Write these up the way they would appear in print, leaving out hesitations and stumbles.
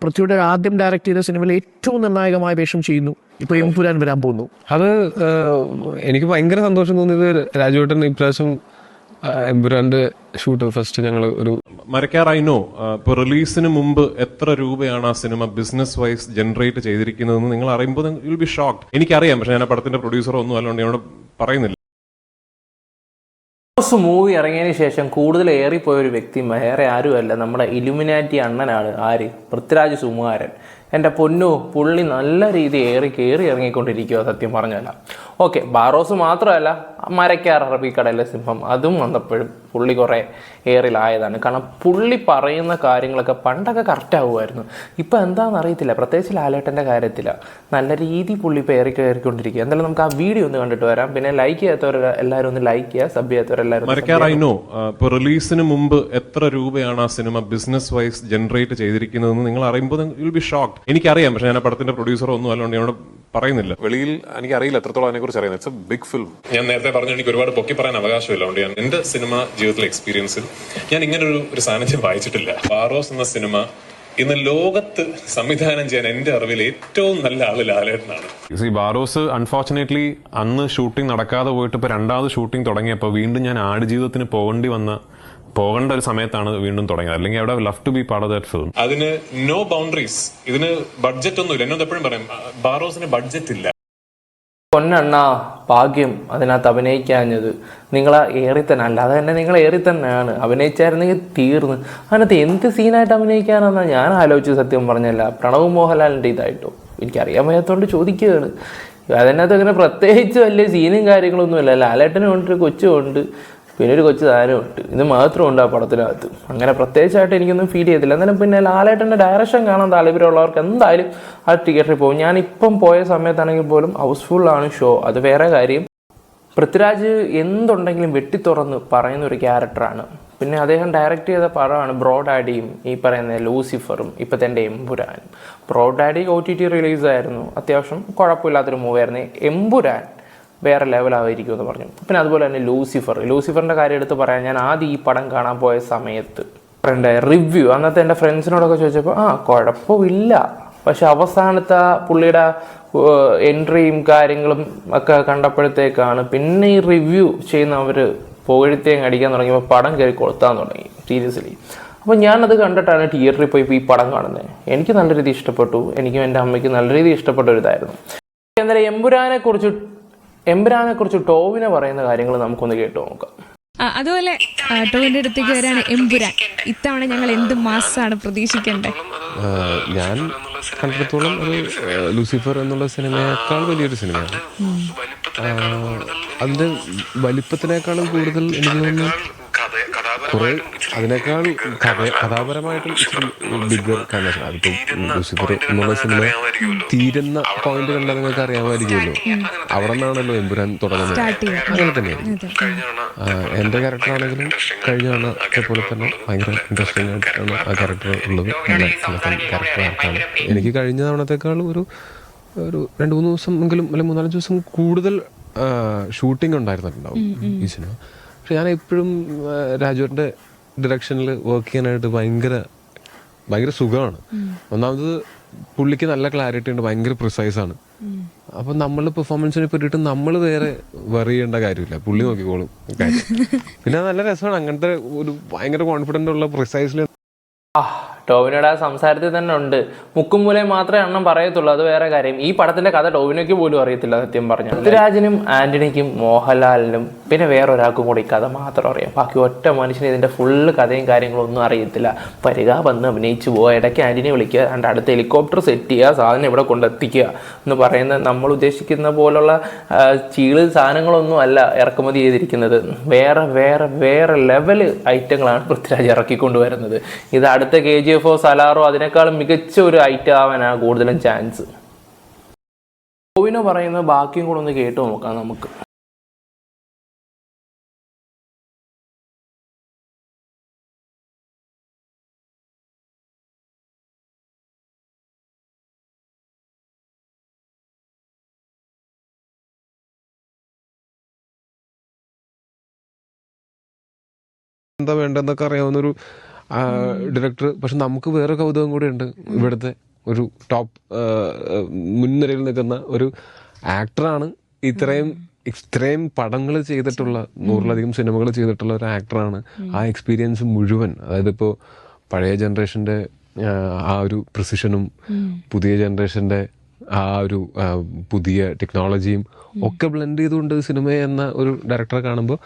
പൃഥ്വിയുടെ ആദ്യം ഡയറക്റ്റ് ചെയ്ത സിനിമയിൽ ഏറ്റവും നിർണായകമായ വേഷം ചെയ്യുന്നു. ഇപ്പോൾ എമ്പുരാൻ വരാൻ പോകുന്നു. അത് എനിക്ക് ഭയങ്കര സന്തോഷം തോന്നിയത് രാജുവേട്ടൻ ഇപ്രാവശ്യം എമ്പുരാന്റെ ഷൂട്ട് ഫസ്റ്റ് ഞങ്ങൾ ഒരു മരക്കാറായിനോ ഇപ്പോൾ റിലീസിന് മുമ്പ് എത്ര രൂപയാണ് ആ സിനിമ ബിസിനസ് വൈസ് ജനറേറ്റ് ചെയ്തിരിക്കുന്നതെന്ന് നിങ്ങൾ അറിയുമ്പോൾ യു വിൽ ബി ഷോക്ക്ഡ്. എനിക്കറിയാം, പക്ഷെ ഞാൻ ആ പടത്തിന്റെ പ്രൊഡ്യൂസറോ ഒന്നും അല്ലാണ്ട് എന്നോട് പറയുന്നില്ല. മൂവി ഇറങ്ങിയതിന് ശേഷം കൂടുതൽ ഏറിപ്പോയൊരു വ്യക്തി വേറെ ആരുമല്ല, നമ്മുടെ ഇലുമിനാറ്റി അണ്ണനാണ്. ആര്? പൃഥ്വിരാജ് സുകുമാരൻ. എൻ്റെ പൊന്നു, പുള്ളി നല്ല രീതി കയറി ഇറങ്ങിക്കൊണ്ടിരിക്കുക സത്യം പറഞ്ഞല്ല. ഓക്കെ, ബാറോസ് മാത്രമല്ല, മരക്കാർ അറബിക്കടയിലെ സിംഹം അതും വന്നപ്പോഴും പുള്ളി കുറേ ഏറിലായതാണ്. കാരണം പുള്ളി പറയുന്ന കാര്യങ്ങളൊക്കെ പണ്ടൊക്കെ കറക്റ്റ് ആകുമായിരുന്നു. ഇപ്പം എന്താണെന്ന് അറിയത്തില്ല, പ്രത്യേകിച്ച് ലാലേട്ടൻ്റെ കാര്യത്തില്ല. നല്ല രീതി പുള്ളി ഇപ്പോൾ കയറിക്കൊണ്ടിരിക്കുക. എന്തായാലും നമുക്ക് ആ വീഡിയോ ഒന്ന് കണ്ടിട്ട് വരാം. പിന്നെ ലൈക്ക് ചെയ്യാത്തവർ എല്ലാവരും ഒന്ന് ലൈക്ക് ചെയ്യുക, സബ് ചെയ്യാത്തവരെല്ലാവരും. മരക്കാറായിനോ ഇപ്പോൾ റിലീസിന് മുമ്പ് എത്ര രൂപയാണ് ആ സിനിമ ബിസിനസ് വൈസ് ജനറേറ്റ് ചെയ്തിരിക്കുന്നതെന്ന് നിങ്ങൾ അറിയുമ്പോൾ യു വിൽ ബി ഷോക്ക്ഡ്. എനിക്കറിയാം, പക്ഷെ ഞാൻ ആ പടത്തിന്റെ പ്രൊഡ്യൂസറോ ഒന്നും അല്ലാണ്ട് എന്നോട് പറയുന്നില്ല. വെളിയിൽ എനിക്കറിയില്ല എത്രത്തോളം അതിനെക്കുറിച്ച് അറിയുന്നത്. It's a big film. ഞാൻ നേരത്തെ പറഞ്ഞു, എനിക്ക് ഒരുപാട് പൊക്കി പറയാൻ അവകാശമില്ല. അതുകൊണ്ട് ഞാൻ എന്റെ സിനിമ ജീവിതത്തിലെ എക്സ്പീരിയൻസിൽ ഞാൻ ഇങ്ങനെ ഒരു സാന്നിധ്യം വായിച്ചിട്ടില്ല. ബാറോസ് എന്ന സിനിമ ഇന്ന് ലോകത്ത് സംവിധാനം ചെയ്യാൻ എന്റെ അറിവിൽ ഏറ്റവും നല്ല ആള് ലാലേട്ടനാണ്. ബാറോസ് അൺഫോർച്ചുനേറ്റ്ലി അന്ന് ഷൂട്ടിംഗ് നടക്കാതെ പോയിട്ട് ഇപ്പൊ രണ്ടാമത് ഷൂട്ടിംഗ് തുടങ്ങിയപ്പോൾ വീണ്ടും ഞാൻ ആടുജീവിതത്തിന് പോകേണ്ട ഒരു സമയത്താണ് വീണ്ടും തുടങ്ങിയത്. അല്ലെങ്കിൽ അവിടെ love to be part of that film. അതിന് നോ ബൗണ്ടറീസ്, ഇതിന് ബഡ്ജറ്റ് ഒന്നുമില്ല. എന്നോട് എപ്പോഴും പറയും ബാറോസിന് ബഡ്ജറ്റ് ഇല്ല. പൊന്നണ്ണ ഭാഗ്യം അതിനകത്ത് അഭിനയിക്കാഞ്ഞത്. നിങ്ങളെ ഏറി തന്നെ, അല്ലാതെ തന്നെ നിങ്ങൾ ഏറി തന്നെയാണ്. അഭിനയിച്ചായിരുന്നെങ്കിൽ തീർന്ന്. അതിനകത്ത് എന്ത് സീനായിട്ട് അഭിനയിക്കാനാണെന്നാണ് ഞാൻ ആലോചിച്ച് സത്യം പറഞ്ഞല്ല. പ്രണവ് മോഹൻലാലിൻ്റെ ഇതായിട്ടോ എനിക്കറിയാൻ വയ്യാത്തതുകൊണ്ട് ചോദിക്കുകയാണ്. അതിനകത്ത് അങ്ങനെ പ്രത്യേകിച്ച് വലിയ സീനും കാര്യങ്ങളൊന്നുമില്ല. ലാലേട്ടനും ഉണ്ട്, ഒരു കൊച്ചുമുണ്ട്, പിന്നെ ഒരു കൊച്ചു താരമുണ്ട്. ഇത് മാത്രമുണ്ട് ആ പടത്തിനകത്ത്. അങ്ങനെ പ്രത്യേകിച്ചായിട്ട് എനിക്കൊന്നും ഫീൽ ചെയ്തില്ല. എന്നാലും പിന്നെ ലാലേട്ടൻ്റെ ഡയറക്ഷൻ കാണാൻ താല്പര്യമുള്ളവർക്ക് എന്തായാലും ആ തിയേറ്ററിൽ പോകും. ഞാനിപ്പം പോയ സമയത്താണെങ്കിൽ പോലും ഹൗസ്ഫുള്ളാണ് ഷോ. അത് വേറെ കാര്യം. പൃഥ്വിരാജ് എന്തുണ്ടെങ്കിലും വെട്ടിത്തുറന്ന് പറയുന്ന ഒരു ക്യാരക്ടറാണ്. പിന്നെ അദ്ദേഹം ഡയറക്റ്റ് ചെയ്ത പടമാണ് ബ്രോ ഡാഡിയും ഈ പറയുന്ന ലൂസിഫറും ഇപ്പം തന്നെ എമ്പുരാനും. ബ്രോ ഡാഡി OTT റിലീസായിരുന്നു, അത്യാവശ്യം കുഴപ്പമില്ലാത്തൊരു മൂവിയായിരുന്നു. എമ്പുരാൻ വേറെ ലെവലായിരിക്കുമെന്ന് പറഞ്ഞു. പിന്നെ അതുപോലെ തന്നെ ലൂസിഫറിൻ്റെ കാര്യം എടുത്ത് പറയാൻ, ഞാൻ ആദ്യം ഈ പടം കാണാൻ പോയ സമയത്ത് എൻ്റെ റിവ്യൂ അന്നത്തെ എൻ്റെ ഫ്രണ്ട്സിനോടൊക്കെ ചോദിച്ചപ്പോൾ കുഴപ്പമില്ല, പക്ഷെ അവസാനത്തെ പുള്ളിയുടെ എൻട്രിയും കാര്യങ്ങളും ഒക്കെ കണ്ടപ്പോഴത്തേക്കാണ് പിന്നെ ഈ റിവ്യൂ ചെയ്യുന്നവർ പുകഴ്ത്തേയും അടിക്കാൻ തുടങ്ങിയപ്പോൾ പടം കയറി കൊളുത്താൻ തുടങ്ങി സീരിയസ്ലി. അപ്പോൾ ഞാനത് കണ്ടിട്ടാണ് തിയേറ്ററിൽ പോയി ഈ പടം കാണുന്നത്. എനിക്ക് നല്ല രീതിയിൽ ഇഷ്ടപ്പെട്ടു. എനിക്കും എൻ്റെ അമ്മയ്ക്ക് നല്ല രീതിയിൽ ഇഷ്ടപ്പെട്ട ഒരു ഇതായിരുന്നു. എന്തായാലും എമ്പുരാനെ കുറിച്ച് ടോവിനെ പറയുന്ന കാര്യങ്ങൾ നമുക്കൊന്ന് കേട്ടു നോക്കാം. അതുപോലെ ടോവിന്റെ അടുത്തേക്ക് വരാണ് എമ്പുരാൻ. ഇത്തവണ ഞങ്ങൾ എന്ത് മാസമാണ് പ്രതീക്ഷിക്കേണ്ടത്? ഞാൻ കണ്ടിടത്തോളം ഒരു ലൂസിഫർ എന്നുള്ള സിനിമയേക്കാൾ വലിയൊരു സിനിമയാണ്. അതിന്റെ വലിപ്പത്തിനേക്കാളും കൂടുതൽ എനിക്ക് തോന്നുന്നു കുറെ അതിനേക്കാൾ കഥാപരമായിട്ടും ബിഗർ കാരണമാണ്. അതിപ്പോൾ ലൂസിഫർ എന്നുള്ള സിനിമ തീരുന്ന പോയിന്റ് കണ്ടാൽ നിങ്ങൾക്ക് അറിയാമായിരിക്കുമല്ലോ. അവിടെ നിന്നാണല്ലോ എമ്പുരാൻ തുടങ്ങുന്നത്. അങ്ങനെ തന്നെയായിരിക്കും. എൻ്റെ ക്യാരക്ടറാണെങ്കിലും കഴിഞ്ഞ തവണത്തെ പോലെ തന്നെ ഭയങ്കര ഇൻട്രസ്റ്റിംഗ് ആയിട്ടാണ് ആ ക്യാരക്ടർ ഉള്ളത്. ക്യാരക്ടർ ആർക്കാണ് എനിക്ക് കഴിഞ്ഞ തവണത്തേക്കാൾ ഒരു 2-3 ദിവസം എങ്കിലും അല്ലെങ്കിൽ 3-4 ദിവസം കൂടുതൽ ഷൂട്ടിംഗ് ഉണ്ടായിരുന്നിട്ടുണ്ടാവും ഈ സിനിമ. പക്ഷെ ഞാൻ എപ്പോഴും രാജുവിൻ്റെ ഡിറക്ഷനിൽ വർക്ക് ചെയ്യാനായിട്ട് ഭയങ്കര സുഖമാണ്. ഒന്നാമത് പുള്ളിക്ക് നല്ല ക്ലാരിറ്റി ഉണ്ട്, ഭയങ്കര പ്രിസൈസാണ്. അപ്പം നമ്മൾ പെർഫോമൻസിനെ പറ്റിയിട്ട് നമ്മൾ വേറെ വറി ചെയ്യേണ്ട കാര്യമില്ല, പുള്ളി നോക്കിക്കോളും കാര്യം. പിന്നെ നല്ല രസമാണ് അങ്ങനത്തെ ഒരു ഭയങ്കര കോൺഫിഡൻ്റ് ഉള്ള പ്രിസൈസ്ലി. ടോവിനോയുടെ ആ സംസാരത്തിൽ തന്നെ ഉണ്ട്. മുക്കും മൂലയും മാത്രമേ അണ്ണം പറയത്തുള്ളൂ, അത് വേറെ കാര്യം. ഈ പടത്തിന്റെ കഥ ടോവിനോയ്ക്ക് പോലും അറിയത്തില്ല സത്യം പറഞ്ഞു. പൃഥ്വിരാജിനും ആന്റണിക്കും മോഹൻലാലിനും പിന്നെ വേറൊരാൾക്കും കൂടി കഥ മാത്രം അറിയാം. ബാക്കി ഒറ്റ മനുഷ്യന് ഇതിന്റെ ഫുള്ള് കഥയും കാര്യങ്ങളും ഒന്നും അറിയത്തില്ല. വന്ന് അഭിനയിച്ചു പോവുക, ഇടയ്ക്ക് ആന്റണി വിളിക്കുക, അതിൻ്റെ അടുത്ത ഹെലികോപ്റ്റർ സെറ്റ് ചെയ്യുക, സാധനം ഇവിടെ കൊണ്ടെത്തിക്കുക എന്ന് പറയുന്ന നമ്മൾ ഉദ്ദേശിക്കുന്ന പോലുള്ള ചീള് സാധനങ്ങളൊന്നും അല്ല ഇറക്കുമതി ചെയ്തിരിക്കുന്നത്. വേറെ വേറെ വേറെ ലെവൽ ഐറ്റങ്ങളാണ് പൃഥ്വിരാജ് ഇറക്കിക്കൊണ്ടുവരുന്നത്. ഇത് അടുത്ത KGF സലാറോ അതിനേക്കാളും മികച്ച ഒരു ഐറ്റം ആവാനാണ് കൂടുതലും ചാൻസ്. ടോവിനോ പറയുന്നത് ബാക്കിയും കൂടെ ഒന്ന് കേട്ടു നോക്കാം നമുക്ക്. എന്താ വേണ്ടെന്നൊക്കെ അറിയാവുന്നൊരു ഡയറക്ടർ. പക്ഷെ നമുക്ക് വേറെ കൗതുകം കൂടെ ഉണ്ട്. ഇവിടുത്തെ ഒരു ടോപ്പ് മുൻനിരയിൽ നിൽക്കുന്ന ഒരു ആക്ടറാണ്. ഇത്രയും പടങ്ങൾ ചെയ്തിട്ടുള്ള 100-ലധികം സിനിമകൾ ചെയ്തിട്ടുള്ള ഒരു ആക്ടറാണ്. ആ എക്സ്പീരിയൻസ് മുഴുവൻ, അതായത് ഇപ്പോൾ പഴയ ജനറേഷൻ്റെ ആ ഒരു പ്രിസിഷനും പുതിയ ജനറേഷൻ്റെ ആ ഒരു പുതിയ ടെക്നോളജിയും ഒക്കെ ബ്ലെൻഡ് ചെയ്തുകൊണ്ട് സിനിമ എന്ന ഒരു ഡയറക്ടറെ കാണുമ്പോൾ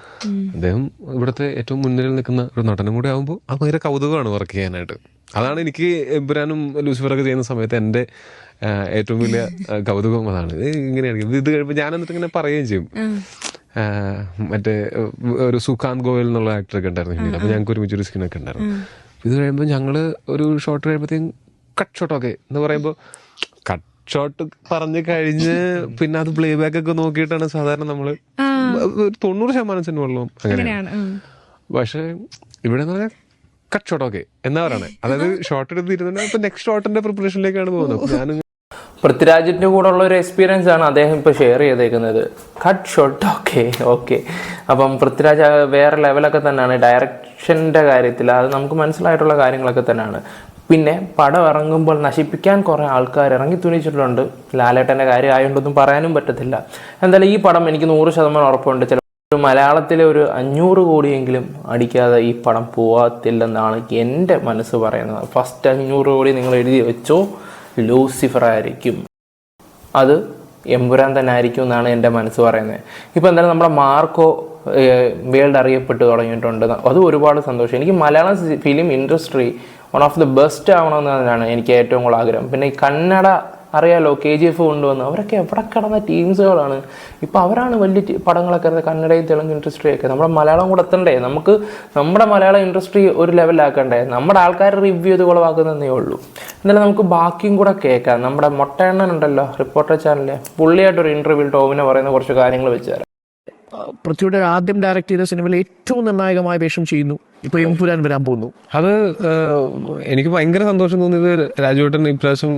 അദ്ദേഹം ഇവിടുത്തെ ഏറ്റവും മുൻനിരയിൽ നിൽക്കുന്ന ഒരു നടനും കൂടെ ആകുമ്പോൾ അത് ഭയങ്കര കൗതുകമാണ് വർക്ക് ചെയ്യാനായിട്ട്. അതാണ് എനിക്ക് എമ്പുരാനും ലൂസിഫറൊക്കെ ചെയ്യുന്ന സമയത്ത് എൻ്റെ ഏറ്റവും വലിയ കൗതുകം അതാണ്. ഇങ്ങനെയാണെങ്കിൽ ഇത് കഴിയുമ്പോൾ ഞാൻ എന്നിട്ട് ഇങ്ങനെ പറയുകയും ചെയ്യും. മറ്റേ ഒരു സുഖാന്ത് ഗോയൽ എന്നുള്ള ആക്ടറൊക്കെ ഉണ്ടായിരുന്നു ഹിന്ദിയിൽ. അപ്പോൾ ഞങ്ങൾക്ക് ഒരുമിച്ചൊരു സീനൊക്കെ ഉണ്ടായിരുന്നു. ഇത് കഴിയുമ്പോൾ ഞങ്ങൾ ഒരു ഷോട്ട് കഴിയുമ്പോഴത്തേക്കും കട്ട് ഷോട്ടൊക്കെ എന്ന് പറയുമ്പോൾ കട്ട് ഷോട്ട് പറഞ്ഞു കഴിഞ്ഞ് പിന്നെ അത് പ്ലേ ബാക്ക് ഒക്കെ നോക്കിയിട്ടാണ് സാധാരണ നമ്മൾ 90% സിനിമകളിലും അങ്ങനെയാണ്. പക്ഷെ ഇവിടെ എന്ന് പറഞ്ഞാൽ കട്ട് ഷോട്ടൊക്കെ എന്നാ പറയണേ, അതായത് ഷോട്ട് എടുത്തിരുന്ന ഇപ്പൊ നെക്സ്റ്റ് ഷോട്ടിന്റെ പ്രിപ്പറേഷനിലേക്കാണ് പോകുന്നത്. ഞാൻ പൃഥ്വിരാജിന്റെ കൂടെ ഉള്ള ഒരു എക്സ്പീരിയൻസ് ആണ് അദ്ദേഹം ഇപ്പോൾ ഷെയർ ചെയ്തേക്കുന്നത്. Cut short okay. അപ്പം പൃഥ്വിരാജ് വേറെ ലെവലൊക്കെ തന്നെയാണ് ഡയറക്ഷൻ്റെ കാര്യത്തിൽ. അത് നമുക്ക് മനസ്സിലായിട്ടുള്ള കാര്യങ്ങളൊക്കെ തന്നെയാണ്. പിന്നെ പടം ഇറങ്ങുമ്പോൾ നശിപ്പിക്കാൻ കുറേ ആൾക്കാർ ഇറങ്ങി തുണിച്ചിട്ടുണ്ട്. ലാലേട്ടൻ്റെ കാര്യം ആയതുകൊണ്ടൊന്നും പറയാനും പറ്റത്തില്ല. എന്തായാലും ഈ പടം എനിക്ക് 100% ഉറപ്പുണ്ട്. ചിലപ്പോൾ മലയാളത്തിലെ ഒരു 500 കോടിയെങ്കിലും അടിക്കാതെ ഈ പടം പോവാത്തില്ലെന്നാണ് എൻ്റെ മനസ്സ് പറയുന്നത്. ഫസ്റ്റ് 500 കോടി നിങ്ങൾ എഴുതി വെച്ചോ, ലൂസിഫർ ആയിരിക്കും. അത് എമ്പുരാൻ തന്നെ ആയിരിക്കും എന്നാണ് എൻ്റെ മനസ്സ് പറയുന്നത്. ഇപ്പോൾ എന്തായാലും നമ്മുടെ മാർക്കോ വേൾഡ് അറിയപ്പെട്ട് തുടങ്ങിയിട്ടുണ്ട്. അത് ഒരുപാട് സന്തോഷം. എനിക്ക് Malayalam film industry one of the best ആവണമെന്നതാണ് എനിക്ക് ഏറ്റവും കൂടുതൽ ആഗ്രഹം. പിന്നെ ഈ കന്നഡ അറിയാലോ, KGF കൊണ്ടുവന്ന് അവരൊക്കെ എവിടെ കിടന്ന ടീംസുകളാണ്. ഇപ്പോൾ അവരാണ് വലിയ പടങ്ങളൊക്കെ കന്നഡയും തെലുങ്ക് ഇൻഡസ്ട്രിയൊക്കെ. നമ്മുടെ മലയാളം കൂടെ എത്തണ്ടേ, നമുക്ക് നമ്മുടെ മലയാളം ഇൻഡസ്ട്രി ഒരു ലെവലാക്കണ്ടേ. നമ്മുടെ ആൾക്കാർ റിവ്യൂ ചെയ്ത് കുളവാക്കുന്നതേ ഉള്ളൂ. എന്നാലും നമുക്ക് ബാക്കിയും കൂടെ കേൾക്കാം. നമ്മുടെ മൊട്ടയണ്ണൻ ഉണ്ടല്ലോ, റിപ്പോർട്ടർ ചാനലിലെ, പുള്ളിയായിട്ടൊരു ഇൻ്റർവ്യൂവിൽ ടോവിനെ പറയുന്ന കുറച്ച് കാര്യങ്ങൾ വെച്ച് തരാം. പൃഥ്വിയുടെ ആദ്യം ഡയറക്ട് ചെയ്ത സിനിമയിൽ ഏറ്റവും നിർണായകമായ വേഷം ചെയ്യുന്നു. ഇപ്പൊ എമ്പുരാൻ വരാൻ പോകുന്നു. അത് എനിക്ക് ഭയങ്കര സന്തോഷം തോന്നിയത് രാജുവേട്ടൻ ഇപ്രാവശ്യം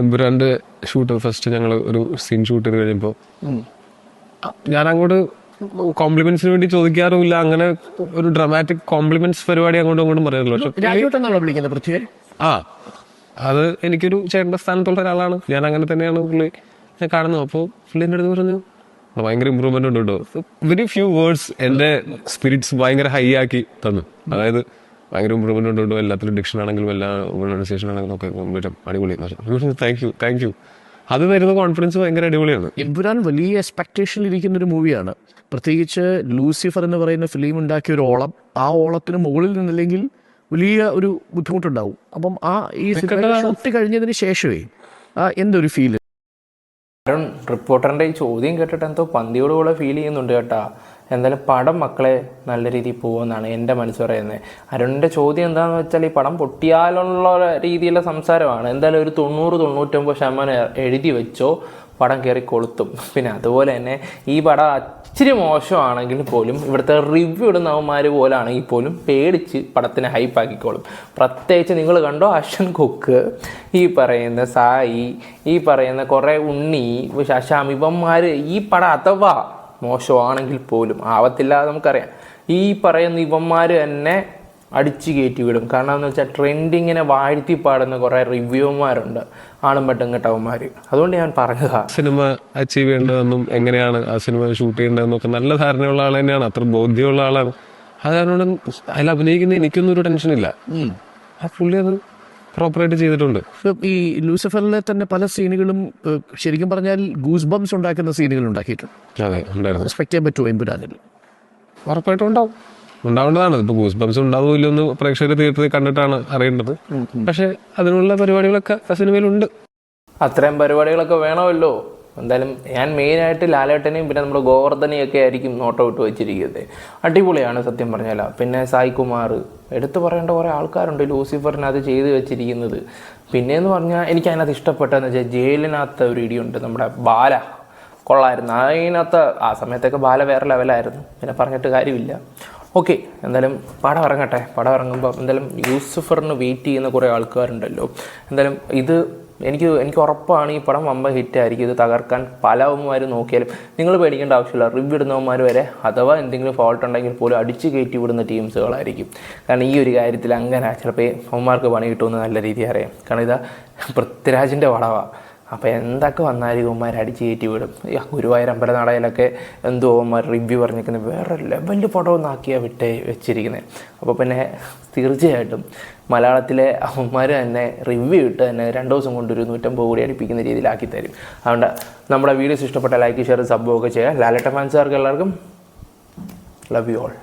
എമ്പുരാന്റെ ഷൂട്ട് ഫസ്റ്റ് ഞങ്ങൾ ഒരു സീൻ ഷൂട്ട് ചെയ്ത് കഴിഞ്ഞപ്പോൾ ഞാൻ അങ്ങോട്ട് കോംപ്ലിമെന്റ്സിന് വേണ്ടി ചോദിക്കാറുമില്ല. അങ്ങനെ ഒരു ഡ്രമാറ്റിക് കോംപ്ലിമെന്റ്സ് പരിപാടി അങ്ങോട്ടും ഇങ്ങോട്ടും പറയാറില്ല. രാജുവേട്ടനാണോ വിളിക്കുന്നത് പൃഥ്വിയെ? അത് എനിക്കൊരു ചേട്ടന്റെ സ്ഥാനത്തുള്ള ഒരാളാണ്. ഞാൻ അങ്ങനെ തന്നെയാണ് പുള്ളി കാണുന്നത്. അപ്പോൾ പുള്ളി എൻ്റെ അടുത്ത് പറഞ്ഞു ഭയങ്കര ഇമ്പ്രൂവ്മെന്റ് ഉണ്ട് കേട്ടോ. വെരി ഫ്യൂ വേർഡ്സ് എൻ്റെ സ്പിരിറ്റ്സ് ഭയങ്കര ഹൈ ആക്കി തന്നു. അതായത് ഭയങ്കര ഇമ്പ്രൂവ്മെന്റ് ഉണ്ട്, എല്ലാത്തിലും ഡിക്ഷൻ ആണെങ്കിലും എല്ലാ പ്രൊണൗൺസിയേഷൻ ആണെങ്കിലും ഒക്കെ അടിപൊളി. Thank you. അത് തരുന്ന കോൺഫിഡൻസ് ഭയങ്കര അടിപൊളിയാണ്. എമ്പുരാൻ വലിയ എക്സ്പെക്ടേഷനിൽ ഇരിക്കുന്ന ഒരു മൂവിയാണ്. പ്രത്യേകിച്ച് ലൂസിഫർ എന്ന് പറയുന്ന ഫിലിം ഉണ്ടാക്കിയ ഒരു ഓളം, ആ ഓളത്തിന് മുകളിൽ നിന്നില്ലെങ്കിൽ വലിയ ഒരു ബുദ്ധിമുട്ടുണ്ടാവും. അപ്പം ഈ ഷൂട്ട് കഴിഞ്ഞതിന് ശേഷമേ എന്തൊരു ഫീല്? റിപ്പോർട്ടറിൻ്റെ ഈ ചോദ്യം കേട്ടിട്ട് എന്തോ പന്തിയോടുകൂടെ ഫീൽ ചെയ്യുന്നുണ്ട് കേട്ടാ. എന്തായാലും പടം മക്കളെ നല്ല രീതിയിൽ പോകുമെന്നാണ് എൻ്റെ മനസ്സ് പറയുന്നത്. അരുണിൻ്റെ ചോദ്യം എന്താണെന്ന് വെച്ചാൽ ഈ പടം പൊട്ടിയാലുള്ള രീതിയിലുള്ള സംസാരമാണ്. എന്തായാലും ഒരു 90-99% എഴുതി വെച്ചോ, പടം കയറി കൊളുത്തും. പിന്നെ അതുപോലെ തന്നെ ഈ പടം ഇച്ചിരി മോശമാണെങ്കിൽ പോലും ഇവിടുത്തെ റിവ്യൂ ഇടുന്നവന്മാർ പോലാണെങ്കിൽ പോലും പേടിച്ച് പടത്തിനെ ഹൈപ്പാക്കിക്കോളും. പ്രത്യേകിച്ച് നിങ്ങൾ കണ്ടോ, അശ്വൻ കുക്ക്, ഈ പറയുന്ന സായി, ഈ പറയുന്ന കുറേ ഉണ്ണി, ശശാം, ഇവന്മാർ ഈ പടം അഥവാ മോശമാണെങ്കിൽ പോലും ആവത്തില്ല, നമുക്കറിയാം. ഈ പറയുന്ന ഇവന്മാർ തന്നെ അടിച്ചു കയറ്റി വിടും. കാരണം എന്ന് വെച്ചാൽ ട്രെൻഡിങ്ങിനെ വാഴ്ത്തി പാടുന്ന കുറേ റിവ്യൂമാരുണ്ട്, ആളും പെട്ടും കേട്ടവന്മാർ. അതുകൊണ്ട് ഞാൻ പറഞ്ഞതാ, സിനിമ അച്ചീവ് ചെയ്യേണ്ടതെന്നും എങ്ങനെയാണ് ആ സിനിമ ഷൂട്ട് ചെയ്യേണ്ടതെന്നൊക്കെ നല്ല ധാരണയുള്ള ആൾ തന്നെയാണ്, അത്ര ബോധ്യമുള്ള ആളാണ്. അത് കാരണം അതിൽ അഭിനയിക്കുന്ന എനിക്കൊന്നും ഒരു ടെൻഷനില്ല. ആ പുള്ളി അത് പ്രോപ്പറായിട്ട് ചെയ്തിട്ടുണ്ട്. ഈ ലൂസിഫറിലെ തന്നെ പല സീനുകളും ശരിക്കും പറഞ്ഞാൽ ഗൂസ് ബംസ് ഉണ്ടാക്കുന്ന സീനുകൾ ഉണ്ടാക്കിയിട്ടുണ്ട്. അതെ, ഉണ്ടായിരുന്നു. എക്സ്പെക്ട് ചെയ്യാൻ പറ്റുമോ എമ്പുരാനിൽ? ഉറപ്പായിട്ടും ഉണ്ടാവേണ്ടതാണ്. ഇപ്പൊ ഗൂസ് ബംസ് ഉണ്ടാവുമോ ഇല്ലെന്ന് പ്രേക്ഷകർ തിയേറ്ററിൽ കണ്ടിട്ടാണ് അറിയേണ്ടത്. പക്ഷെ അതിനുള്ള പരിപാടികളൊക്കെ ആ സിനിമയിലുണ്ട്. അത്രയും പരിപാടികളൊക്കെ വേണമല്ലോ. എന്തായാലും ഞാൻ മെയിനായിട്ട് ലാലേട്ടനെയും പിന്നെ നമ്മുടെ ഗോവർദ്ധനെയും ഒക്കെ ആയിരിക്കും നോട്ടം ഇട്ട് വെച്ചിരിക്കുന്നത്. അടിപൊളിയാണ് സത്യം പറഞ്ഞാൽ. പിന്നെ സായി കുമാർ, എടുത്തു പറയേണ്ട കുറേ ആൾക്കാരുണ്ട് ലൂസിഫറിനകത്ത് ചെയ്ത് വെച്ചിരിക്കുന്നത്. പിന്നെയെന്ന് പറഞ്ഞാൽ എനിക്ക് അതിനകത്ത് ഇഷ്ടപ്പെട്ടതെന്ന് വെച്ചാൽ ജയിലിനകത്ത് ഒരു ഇടിയുണ്ട്, നമ്മുടെ ബാല കൊള്ളായിരുന്നു. അതിനകത്ത് ആ സമയത്തൊക്കെ ബാല വേറെ ലെവലായിരുന്നു, പിന്നെ പറഞ്ഞിട്ട് കാര്യമില്ല. ഓക്കെ, എന്തായാലും പടം ഇറങ്ങട്ടെ. പടം ഇറങ്ങുമ്പോൾ എന്തായാലും ലൂസിഫറിന് വെയിറ്റ് ചെയ്യുന്ന കുറേ ആൾക്കാരുണ്ടല്ലോ. എന്തായാലും ഇത് എനിക്ക് ഉറപ്പാണ് ഈ പടം വമ്പ ഹിറ്റായിരിക്കും. ഇത് തകർക്കാൻ പല അവന്മാരും നോക്കിയാലും നിങ്ങൾ പേടിക്കേണ്ട ആവശ്യമില്ല. റിവ്യൂ ഇടുന്നവന്മാർ വരെ അഥവാ എന്തെങ്കിലും ഫോൾട്ട് ഉണ്ടെങ്കിൽ പോലും അടിച്ച് കയറ്റി വിടുന്ന ടീംസുകളായിരിക്കും. കാരണം ഈ ഒരു കാര്യത്തിൽ അങ്ങനെ ചിലപ്പോൾ അവന്മാർക്ക് പണി കിട്ടുമെന്ന് നല്ല രീതിയിൽ അറിയാം. കാരണം ഇതാ പൃഥ്വിരാജിൻ്റെ പടമാണ്. അപ്പോൾ എന്തൊക്കെ വന്നാലും ഇവന്മാർ അടിച്ച് കയറ്റി വിടും. ഗുരുവായൂർ അമ്പലനടയിലൊക്കെ എന്തോ അവന്മാർ റിവ്യൂ പറഞ്ഞിരിക്കുന്നത് വേറെ ലെവലിൽ പടം ഒന്നാക്കിയാണ് വെച്ചിരിക്കുന്നത്. അപ്പോൾ പിന്നെ തീർച്ചയായിട്ടും മലയാളത്തിലെ അവന്മാർ തന്നെ റിവ്യൂ ഇട്ട് തന്നെ 2 ദിവസം കൊണ്ട് ഒരു 150 കോടി അടിപ്പിക്കുന്ന രീതിയിലാക്കി തരും. അതുകൊണ്ട് നമ്മുടെ വീഡിയോസ് ഇഷ്ടപ്പെട്ട ലൈക്ക്, ഷെയർ, സബ്ബൊക്കെ ചെയ്യുക. ലാലേട്ടൻ ഫാൻസുകാർക്ക് എല്ലാവർക്കും ലവ് യു ഓൾ.